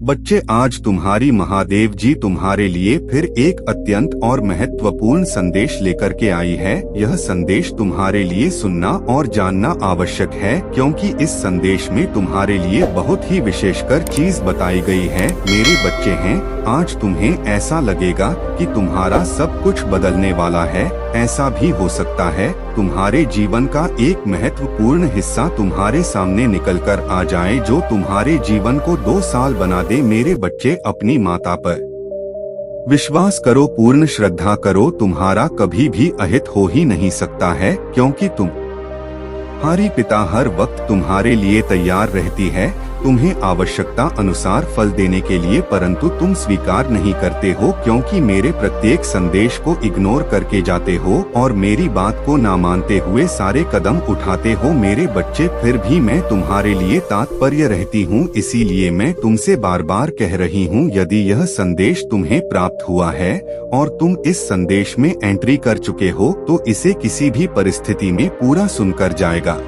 बच्चे, आज तुम्हारी महादेव जी तुम्हारे लिए फिर एक अत्यंत और महत्वपूर्ण संदेश लेकर के आई है। यह संदेश तुम्हारे लिए सुनना और जानना आवश्यक है, क्योंकि इस संदेश में तुम्हारे लिए बहुत ही विशेषकर चीज बताई गई है। मेरे बच्चे हैं, आज तुम्हें ऐसा लगेगा कि तुम्हारा सब कुछ बदलने वाला है। ऐसा भी हो सकता है तुम्हारे जीवन का एक महत्वपूर्ण हिस्सा तुम्हारे सामने निकलकर आ जाए, जो तुम्हारे जीवन को 2 साल बना दे। मेरे बच्चे, अपनी माता पर विश्वास करो, पूर्ण श्रद्धा करो। तुम्हारा कभी भी अहित हो ही नहीं सकता है, क्योंकि तुम्हारी पिता हर वक्त तुम्हारे लिए तैयार रहती है, तुम्हें आवश्यकता अनुसार फल देने के लिए, परंतु तुम स्वीकार नहीं करते हो, क्योंकि मेरे प्रत्येक संदेश को इग्नोर करके जाते हो और मेरी बात को ना मानते हुए सारे कदम उठाते हो। मेरे बच्चे, फिर भी मैं तुम्हारे लिए तात्पर्य रहती हूँ, इसीलिए मैं तुमसे बार बार कह रही हूँ, यदि यह संदेश तुम्हें प्राप्त हुआ है और तुम इस संदेश में एंट्री कर चुके हो, तो इसे किसी भी परिस्थिति में पूरा सुनकर जाएगा।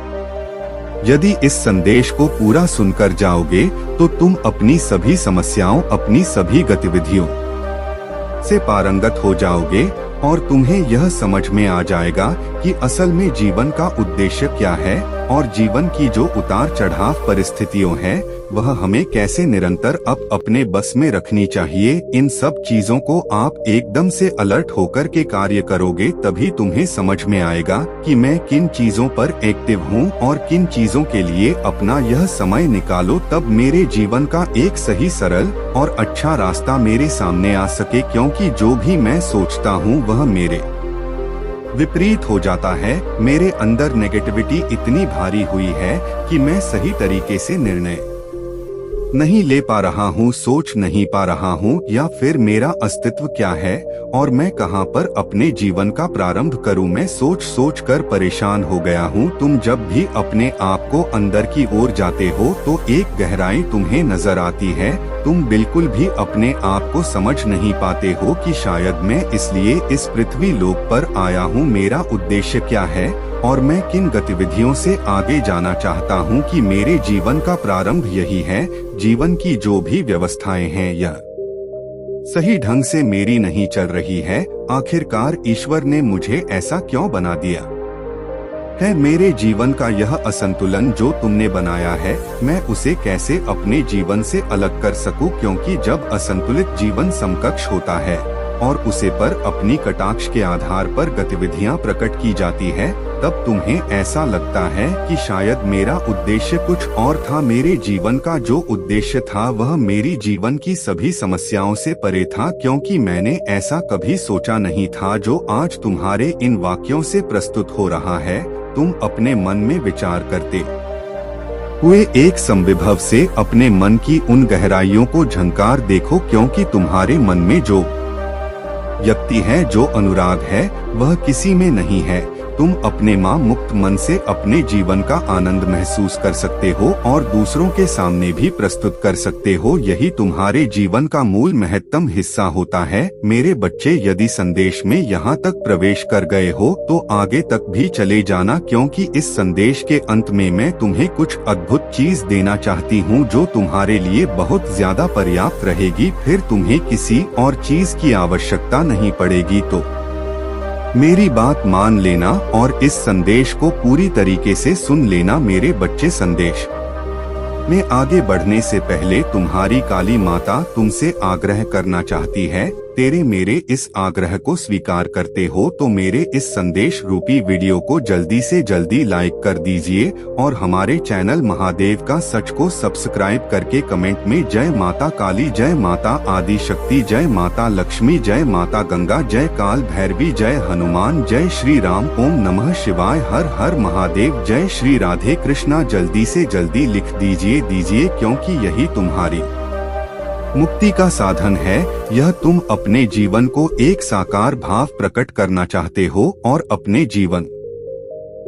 यदि इस संदेश को पूरा सुनकर जाओगे तो तुम अपनी सभी समस्याओं, अपनी सभी गतिविधियों से पारंगत हो जाओगे और तुम्हें यह समझ में आ जाएगा कि असल में जीवन का उद्देश्य क्या है और जीवन की जो उतार चढ़ाव परिस्थितियों है वह हमें कैसे निरंतर अपने बस में रखनी चाहिए। इन सब चीजों को आप एकदम से अलर्ट होकर के कार्य करोगे, तभी तुम्हें समझ में आएगा कि मैं किन चीजों पर एक्टिव हूँ और किन चीजों के लिए अपना यह समय निकालो, तब मेरे जीवन का एक सही, सरल और अच्छा रास्ता मेरे सामने आ सके, क्योंकि जो भी मैं सोचता हूँ वह मेरे विपरीत हो जाता है। मेरे अंदर नेगेटिविटी इतनी भारी हुई है कि मैं सही तरीके से निर्णय नहीं ले पा रहा हूँ, सोच नहीं पा रहा हूँ, या फिर मेरा अस्तित्व क्या है और मैं कहाँ पर अपने जीवन का प्रारंभ करूँ। मैं सोच सोच कर परेशान हो गया हूँ। तुम जब भी अपने आप को अंदर की ओर जाते हो तो एक गहराई तुम्हें नजर आती है। तुम बिल्कुल भी अपने आप को समझ नहीं पाते हो कि शायद मैं इसलिए इस पृथ्वी लोक पर आया हूँ, मेरा उद्देश्य क्या है और मैं किन गतिविधियों से आगे जाना चाहता हूँ, कि मेरे जीवन का प्रारंभ यही है। जीवन की जो भी व्यवस्थाएं हैं यह सही ढंग से मेरी नहीं चल रही है। आखिरकार ईश्वर ने मुझे ऐसा क्यों बना दिया है? मेरे जीवन का यह असंतुलन जो तुमने बनाया है, मैं उसे कैसे अपने जीवन से अलग कर सकूं, क्योंकि जब असंतुलित जीवन समकक्ष होता है और उसे पर अपनी कटाक्ष के आधार पर गतिविधियां प्रकट की जाती है, तब तुम्हें ऐसा लगता है कि शायद मेरा उद्देश्य कुछ और था। मेरे जीवन का जो उद्देश्य था वह मेरी जीवन की सभी समस्याओं से परे था, क्योंकि मैंने ऐसा कभी सोचा नहीं था जो आज तुम्हारे इन वाक्यों से प्रस्तुत हो रहा है। तुम अपने मन में विचार करते हुए एक संविभव से अपने मन की उन गहराइयों को झंकार देखो, क्योंकि तुम्हारे मन में जो व्यक्ति है, जो अनुराग है, वह किसी में नहीं है। तुम अपने माँ मुक्त मन से अपने जीवन का आनंद महसूस कर सकते हो और दूसरों के सामने भी प्रस्तुत कर सकते हो। यही तुम्हारे जीवन का मूल महत्तम हिस्सा होता है। मेरे बच्चे, यदि संदेश में यहाँ तक प्रवेश कर गए हो तो आगे तक भी चले जाना, क्योंकि इस संदेश के अंत में मैं तुम्हें कुछ अद्भुत चीज देना चाहती हूँ जो तुम्हारे लिए बहुत ज्यादा पर्याप्त रहेगी। फिर तुम्हें किसी और चीज की आवश्यकता नहीं पड़ेगी। तो मेरी बात मान लेना और इस संदेश को पूरी तरीके से सुन लेना। मेरे बच्चे, संदेश में आगे बढ़ने से पहले तुम्हारी काली माता तुमसे आग्रह करना चाहती है। तेरे मेरे इस आग्रह को स्वीकार करते हो तो मेरे इस संदेश रूपी वीडियो को जल्दी से जल्दी लाइक कर दीजिए और हमारे चैनल महादेव का सच को सब्सक्राइब करके कमेंट में जय माता काली, जय माता आदि शक्ति, जय माता लक्ष्मी, जय माता गंगा, जय काल भैरवी, जय हनुमान, जय श्री राम, ओम नमः शिवाय, हर हर महादेव, जय श्री राधे कृष्णा जल्दी से जल्दी लिख दीजिए, क्योंकि यही तुम्हारी मुक्ति का साधन है। यह तुम अपने जीवन को एक साकार भाव प्रकट करना चाहते हो और अपने जीवन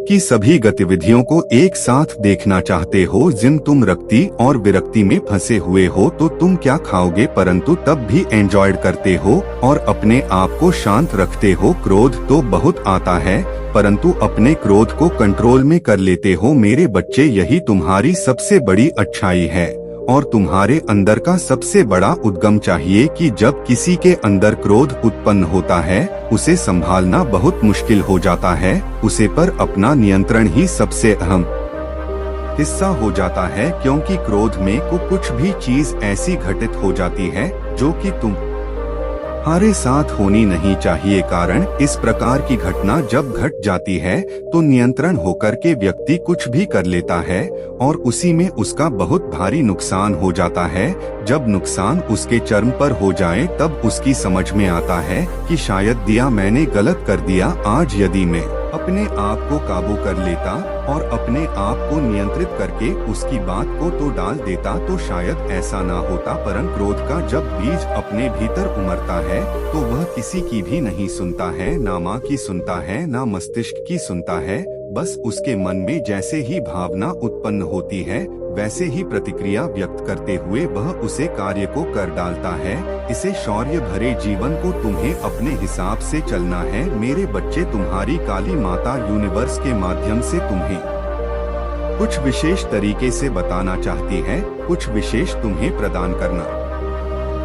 की सभी गतिविधियों को एक साथ देखना चाहते हो। जिन तुम रक्ति और विरक्ति में फंसे हुए हो तो तुम क्या खाओगे, परंतु तब भी एंजॉय करते हो और अपने आप को शांत रखते हो। क्रोध तो बहुत आता है, परंतु अपने क्रोध को कंट्रोल में कर लेते हो। मेरे बच्चे, यही तुम्हारी सबसे बड़ी अच्छाई है और तुम्हारे अंदर का सबसे बड़ा उद्गम चाहिए कि जब किसी के अंदर क्रोध उत्पन्न होता है उसे संभालना बहुत मुश्किल हो जाता है, उसे पर अपना नियंत्रण ही सबसे अहम हिस्सा हो जाता है, क्योंकि क्रोध में कुछ भी चीज ऐसी घटित हो जाती है जो कि तुम्हारे साथ होनी नहीं चाहिए। कारण इस प्रकार की घटना जब घट जाती है तो नियंत्रण होकर के व्यक्ति कुछ भी कर लेता है और उसी में उसका बहुत भारी नुकसान हो जाता है। जब नुकसान उसके चरम पर हो जाए तब उसकी समझ में आता है कि शायद दिया मैंने गलत कर दिया। आज यदि मैं अपने आप को काबू कर लेता और अपने आप को नियंत्रित करके उसकी बात को तो डाल देता तो शायद ऐसा ना होता। परंतु क्रोध का जब बीज अपने भीतर उमड़ता है तो वह किसी की भी नहीं सुनता है, ना माँ की सुनता है, ना मस्तिष्क की सुनता है। बस उसके मन में जैसे ही भावना उत्पन्न होती है वैसे ही प्रतिक्रिया व्यक्त करते हुए वह उसे कार्य को कर डालता है। इसे शौर्य भरे जीवन को तुम्हें अपने हिसाब से चलना है। मेरे बच्चे, तुम्हारी काली माता यूनिवर्स के माध्यम से तुम्हें कुछ विशेष तरीके से बताना चाहती है, कुछ विशेष तुम्हें प्रदान करना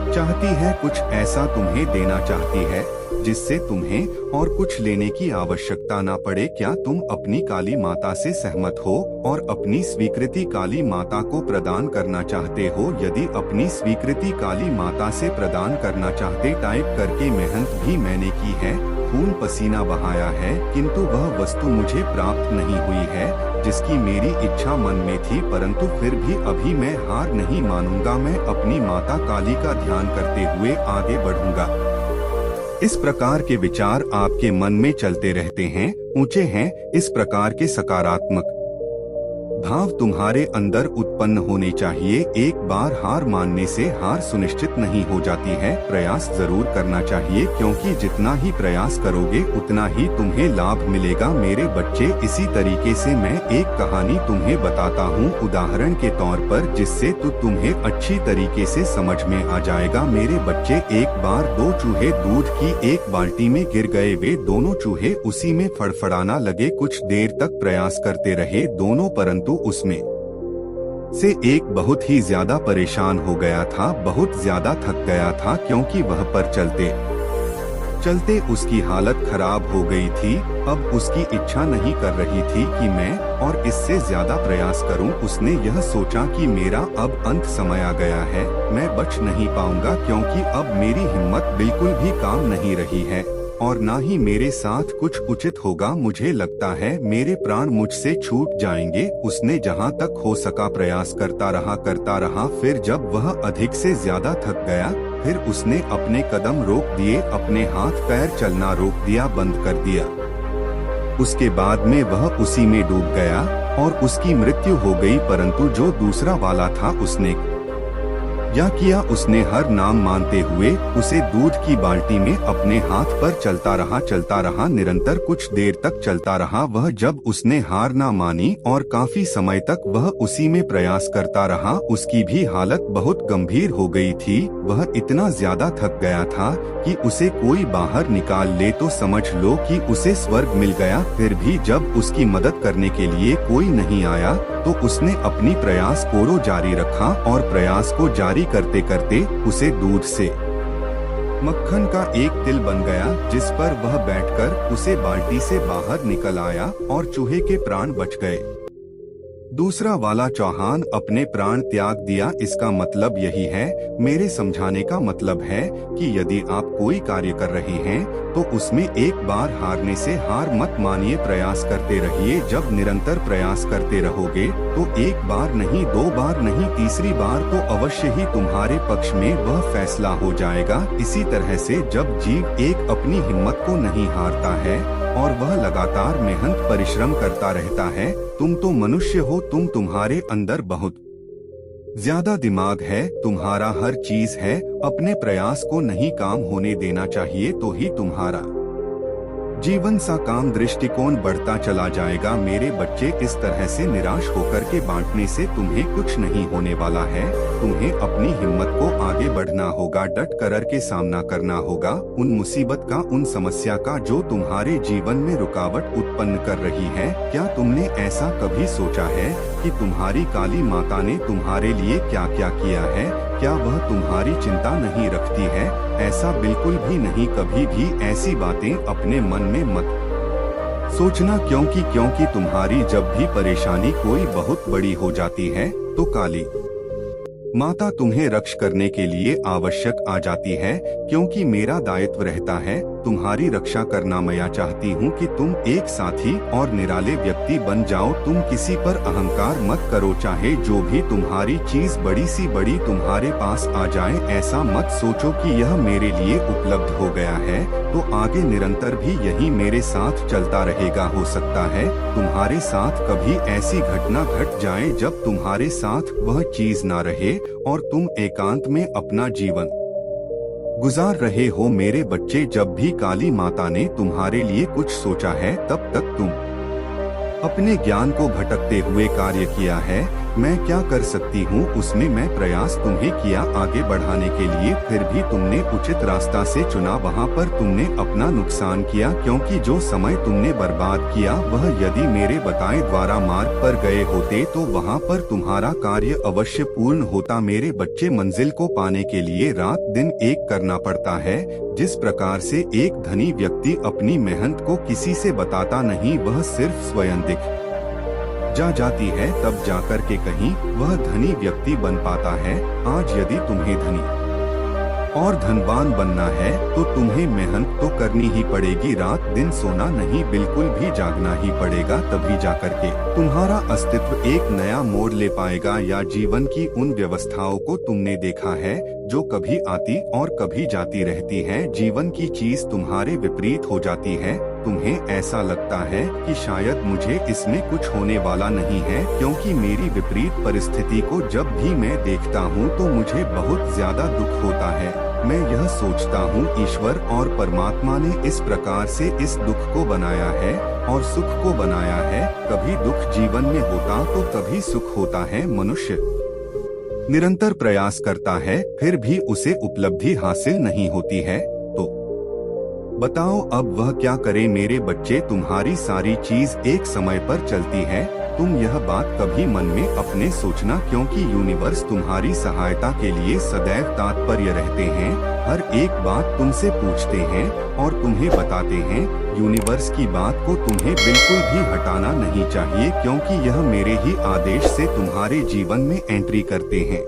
चाहती है, कुछ ऐसा तुम्हें देना चाहती है जिससे तुम्हें और कुछ लेने की आवश्यकता ना पड़े। क्या तुम अपनी काली माता से सहमत हो और अपनी स्वीकृति काली माता को प्रदान करना चाहते हो? यदि अपनी स्वीकृति काली माता से प्रदान करना चाहते, टाइप करके मेहनत भी मैंने की है, खून पसीना बहाया है, किंतु वह वस्तु मुझे प्राप्त नहीं हुई है जिसकी मेरी इच्छा मन में थी। परंतु फिर भी अभी मैं हार नहीं मानूंगा। मैं अपनी माता काली का ध्यान करते हुए आगे बढ़ूंगा। इस प्रकार के विचार आपके मन में चलते रहते हैं, ऊंचे हैं। इस प्रकार के सकारात्मक भाव तुम्हारे अंदर उत्पन्न होने चाहिए। एक बार हार मानने से हार सुनिश्चित नहीं हो जाती है, प्रयास जरूर करना चाहिए, क्योंकि जितना ही प्रयास करोगे उतना ही तुम्हें लाभ मिलेगा। मेरे बच्चे, इसी तरीके से मैं एक कहानी तुम्हें बताता हूँ उदाहरण के तौर पर, जिससे तुम्हें अच्छी तरीके से समझ में आ जाएगा। मेरे बच्चे, एक बार दो चूहे दूध की एक बाल्टी में गिर गए। वे दोनों चूहे उसी में फड़फड़ाना लगे। कुछ देर तक प्रयास करते रहे दोनों, परंतु उसमें से एक बहुत ही ज्यादा परेशान हो गया था, बहुत ज्यादा थक गया था, क्योंकि वह पर चलते चलते उसकी हालत खराब हो गई थी। अब उसकी इच्छा नहीं कर रही थी कि मैं और इससे ज्यादा प्रयास करूं। उसने यह सोचा कि मेरा अब अंत समय आ गया है, मैं बच नहीं पाऊंगा, क्योंकि अब मेरी हिम्मत बिल्कुल भी काम नहीं रही है और ना ही मेरे साथ कुछ उचित होगा। मुझे लगता है मेरे प्राण मुझसे छूट जाएंगे। उसने जहां तक हो सका प्रयास करता रहा। फिर जब वह अधिक से ज्यादा थक गया, फिर उसने अपने कदम रोक दिए, अपने हाथ पैर चलना रोक दिया, बंद कर दिया। उसके बाद में वह उसी में डूब गया और उसकी मृत्यु हो गई। परंतु जो दूसरा वाला था, उसने क्या किया? उसने हर नाम मानते हुए उसे दूध की बाल्टी में अपने हाथ पर चलता रहा, निरंतर कुछ देर तक चलता रहा। वह जब उसने हार ना मानी और काफी समय तक वह उसी में प्रयास करता रहा, उसकी भी हालत बहुत गंभीर हो गई थी। वह इतना ज्यादा थक गया था कि उसे कोई बाहर निकाल ले तो समझ लो कि उसे स्वर्ग मिल गया। फिर भी जब उसकी मदद करने के लिए कोई नहीं आया तो उसने अपनी प्रयास को जारी रखा और प्रयास को जारी करते करते उसे दूध से मक्खन का एक तिल बन गया, जिस पर वह बैठकर उसे बाल्टी से बाहर निकल आया और चूहे के प्राण बच गए। दूसरा वाला चौहान अपने प्राण त्याग दिया। इसका मतलब यही है, मेरे समझाने का मतलब है कि यदि आप कोई कार्य कर रहे हैं तो उसमें एक बार हारने से हार मत मानिए, प्रयास करते रहिए। जब निरंतर प्रयास करते रहोगे तो एक बार नहीं, दो बार नहीं, तीसरी बार तो अवश्य ही तुम्हारे पक्ष में वह फैसला हो जाएगा। इसी तरह से जब जीव एक अपनी हिम्मत को नहीं हारता है और वह लगातार मेहनत परिश्रम करता रहता है, तुम तो मनुष्य हो, तुम्हारे अंदर बहुत ज्यादा दिमाग है, तुम्हारा हर चीज है। अपने प्रयास को नहीं काम होने देना चाहिए, तो ही तुम्हारा जीवन सा काम दृष्टिकोण बढ़ता चला जाएगा। मेरे बच्चे, इस तरह से निराश होकर के बांटने से तुम्हें कुछ नहीं होने वाला है। तुम्हें अपनी हिम्मत को आगे बढ़ना होगा, डट कर के सामना करना होगा उन मुसीबत का, उन समस्या का जो तुम्हारे जीवन में रुकावट उत्पन्न कर रही है। क्या तुमने ऐसा कभी सोचा है कि तुम्हारी काली माता ने तुम्हारे लिए क्या क्या किया है? क्या वह तुम्हारी चिंता नहीं रखती है? ऐसा बिल्कुल भी नहीं। कभी भी ऐसी बातें अपने मन में मत सोचना, क्योंकि तुम्हारी जब भी परेशानी कोई बहुत बड़ी हो जाती है तो काली माता तुम्हें रक्षा करने के लिए आवश्यक आ जाती है, क्योंकि मेरा दायित्व रहता है तुम्हारी रक्षा करना। मैं चाहती हूँ कि तुम एक साथी और निराले व्यक्ति बन जाओ। तुम किसी पर अहंकार मत करो, चाहे जो भी तुम्हारी चीज बड़ी सी बड़ी तुम्हारे पास आ जाए। ऐसा मत सोचो कि यह मेरे लिए उपलब्ध हो गया है तो आगे निरंतर भी यही मेरे साथ चलता रहेगा। हो सकता है तुम्हारे साथ कभी ऐसी घटना घट जाए जब तुम्हारे साथ वह चीज ना रहे और तुम एकांत में अपना जीवन गुजार रहे हो। मेरे बच्चे, जब भी काली माता ने तुम्हारे लिए कुछ सोचा है तब तक तुम अपने ज्ञान को भटकते हुए कार्य किया है। मैं क्या कर सकती हूँ उसमें मैं प्रयास तुम्हें किया आगे बढ़ाने के लिए, फिर भी तुमने उचित रास्ता से चुना। वहाँ पर तुमने अपना नुकसान किया, क्योंकि जो समय तुमने बर्बाद किया वह यदि मेरे बताए द्वारा मार्ग पर गए होते तो वहाँ पर तुम्हारा कार्य अवश्य पूर्ण होता। मेरे बच्चे, मंजिल को पाने के लिए रात दिन एक करना पड़ता है। जिस प्रकार से एक धनी व्यक्ति अपनी मेहनत को किसी से बताता नहीं, वह सिर्फ स्वयं दिख जाती है, तब जाकर के कहीं वह धनी व्यक्ति बन पाता है। आज यदि तुम्हें धनी और धनवान बनना है तो तुम्हें मेहनत तो करनी ही पड़ेगी। रात दिन सोना नहीं, बिल्कुल भी जागना ही पड़ेगा, तभी जाकर के तुम्हारा अस्तित्व एक नया मोड़ ले पाएगा। या जीवन की उन व्यवस्थाओं को तुमने देखा है जो कभी आती और कभी जाती रहती हैं। जीवन की चीज तुम्हारे विपरीत हो जाती है। तुम्हें ऐसा लगता है कि शायद मुझे इसमें कुछ होने वाला नहीं है, क्योंकि मेरी विपरीत परिस्थिति को जब भी मैं देखता हूँ तो मुझे बहुत ज्यादा दुख होता है। मैं यह सोचता हूँ ईश्वर और परमात्मा ने इस प्रकार से इस दुख को बनाया है और सुख को बनाया है। कभी दुख जीवन में होता तो कभी सुख होता है। मनुष्य निरंतर प्रयास करता है, फिर भी उसे उपलब्धि हासिल नहीं होती है। तो बताओ अब वह क्या करे? मेरे बच्चे, तुम्हारी सारी चीज एक समय पर चलती है। तुम यह बात कभी मन में अपने सोचना, क्योंकि यूनिवर्स तुम्हारी सहायता के लिए सदैव तत्पर रहते हैं। हर एक बात तुमसे पूछते हैं और तुम्हें बताते हैं। यूनिवर्स की बात को तुम्हें बिल्कुल भी हटाना नहीं चाहिए, क्योंकि यह मेरे ही आदेश से तुम्हारे जीवन में एंट्री करते हैं।